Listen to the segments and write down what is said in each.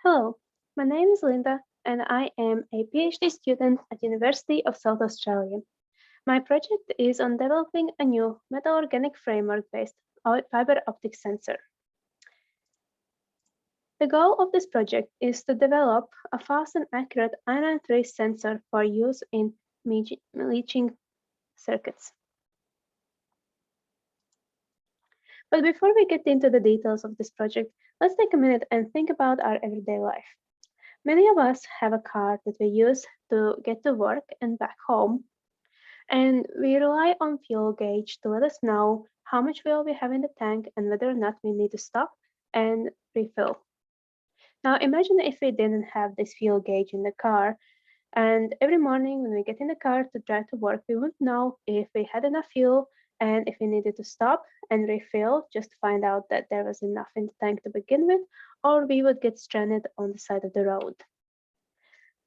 Hello, my name is Linda and I am a PhD student at University of South Australia. My project is on developing a new metal-organic framework-based fiber-optic sensor. The goal of this project is to develop a fast and accurate iron trace sensor for use in leaching circuits. But before we get into the details of this project, let's take a minute and think about our everyday life. Many of us have a car that we use to get to work and back home, and we rely on fuel gauge to let us know how much fuel we have in the tank and whether or not we need to stop and refill. Now imagine if we didn't have this fuel gauge in the car, and every morning when we get in the car to drive to work, we wouldn't know if we had enough fuel and if we needed to stop and refill just to find out that there was enough in the tank to begin with, or we would get stranded on the side of the road.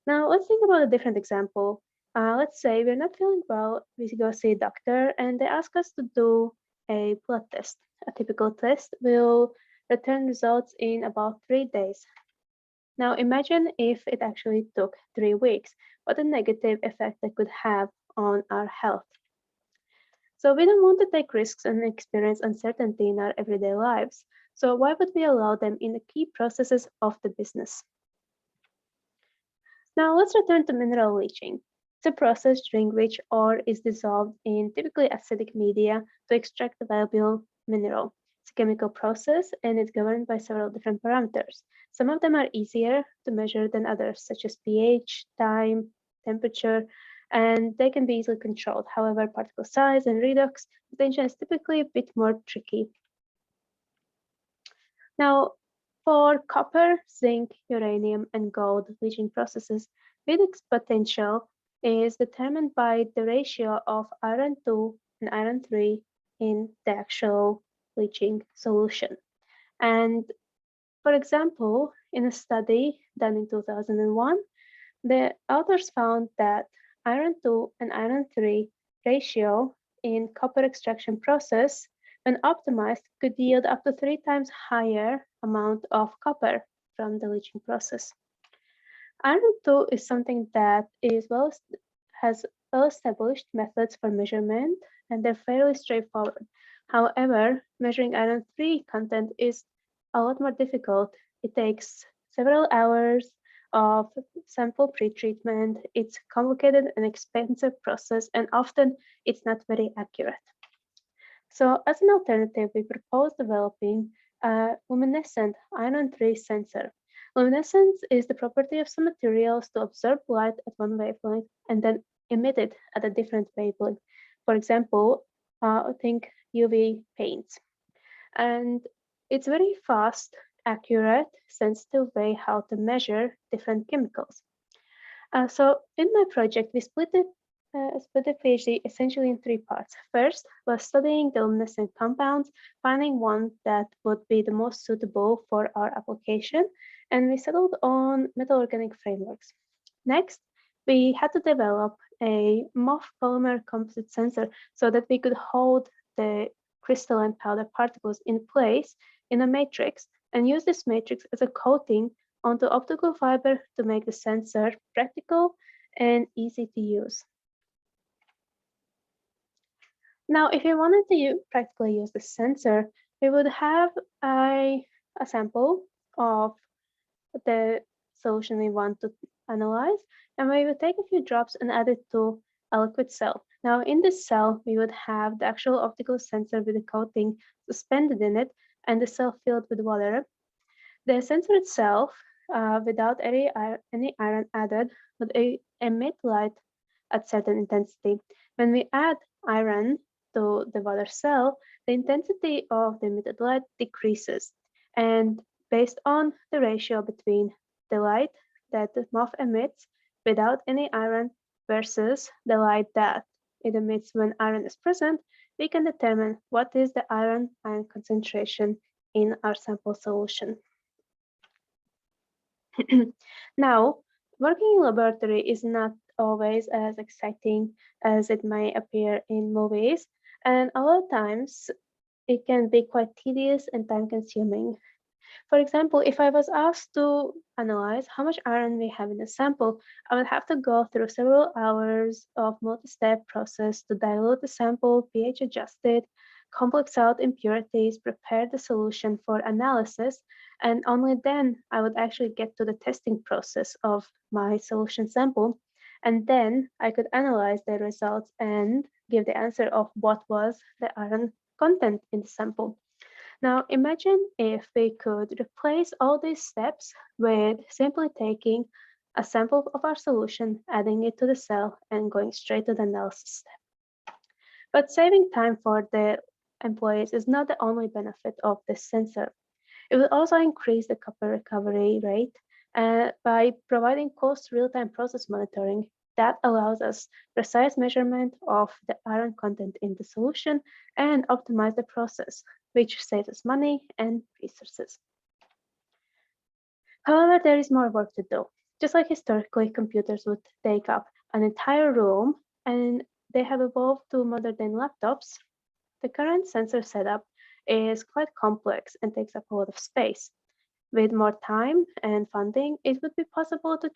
Now let's think about a different example. Let's say we're not feeling well, we go see a doctor and they ask us to do a blood test. A typical test will return results in about 3 days. Now imagine if it actually took 3 weeks, what a negative effect that could have on our health. So we don't want to take risks and experience uncertainty in our everyday lives. So why would we allow them in the key processes of the business? Now let's return to mineral leaching. It's a process during which ore is dissolved in typically acidic media to extract the valuable mineral. It's a chemical process and it's governed by several different parameters. Some of them are easier to measure than others, such as pH, time, temperature, and they can be easily controlled. However, particle size and redox potential is typically a bit more tricky. Now, for copper, zinc, uranium, and gold leaching processes, redox potential is determined by the ratio of iron 2 and iron 3 in the actual leaching solution. And for example, in a study done in 2001, the authors found that iron 2 and iron 3 ratio in copper extraction process, when optimized, could yield up to 3 times higher amount of copper from the leaching process. Iron 2 is something that has well-established methods for measurement, and they're fairly straightforward. However, measuring iron 3 content is a lot more difficult. It takes several hours of sample pre-treatment. It's a complicated and expensive process, and often it's not very accurate. So as an alternative, we propose developing a luminescent iron 3 sensor. Luminescence is the property of some materials to absorb light at one wavelength and then emit it at a different wavelength. For example, think UV paints. And it's very fast, accurate, sensitive way how to measure different chemicals. So in my project, we split the PhD essentially in 3 parts. First was studying the luminescent compounds, finding one that would be the most suitable for our application, and we settled on metal-organic frameworks. Next, we had to develop a MOF polymer composite sensor so that we could hold the crystalline powder particles in place in a matrix and use this matrix as a coating onto optical fiber to make the sensor practical and easy to use. Now, if we wanted to practically use the sensor, we would have a sample of the solution we want to analyze, and we would take a few drops and add it to a liquid cell. Now, in this cell, we would have the actual optical sensor with the coating suspended in it and the cell filled with water. The sensor itself, without any iron added, would emit light at certain intensity. When we add iron to the water cell, the intensity of the emitted light decreases. And based on the ratio between the light that the MOF emits without any iron versus the light that it emits when iron is present, we can determine what is the iron concentration in our sample solution. Now, working in laboratory is not always as exciting as it may appear in movies, and a lot of times it can be quite tedious and time-consuming. For example, if I was asked to analyze how much iron we have in a sample, I would have to go through several hours of multi-step process to dilute the sample, pH adjust it, complex out impurities, prepare the solution for analysis, and only then I would actually get to the testing process of my solution sample. And then I could analyze the results and give the answer of what was the iron content in the sample. Now imagine if we could replace all these steps with simply taking a sample of our solution, adding it to the cell, and going straight to the analysis step. But saving time for the employees is not the only benefit of this sensor. It will also increase the copper recovery rate by providing close real-time process monitoring that allows us precise measurement of the iron content in the solution and optimize the process, which saves us money and resources. However, there is more work to do. Just like historically, computers would take up an entire room and they have evolved to modern day laptops, the current sensor setup is quite complex and takes up a lot of space. With more time and funding, it would be possible to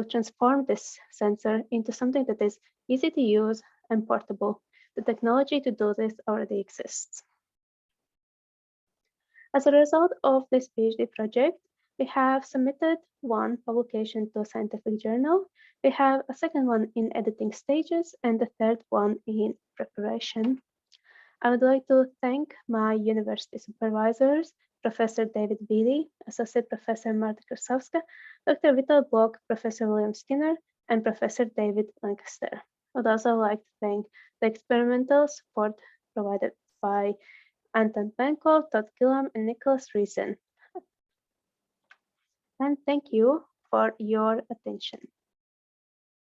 transform this sensor into something that is easy to use and portable. The technology to do this already exists. As a result of this PhD project, we have submitted one publication to a scientific journal. We have a second one in editing stages and the third one in preparation. I would like to thank my university supervisors, Professor David Beattie, Associate Professor Marta Krasowska, Dr. Vital Block, Professor William Skinner, and Professor David Lancaster. I would also like to thank the experimental support provided by Anton Penkov, Todd Gillam, and Nicholas Reason. And thank you for your attention.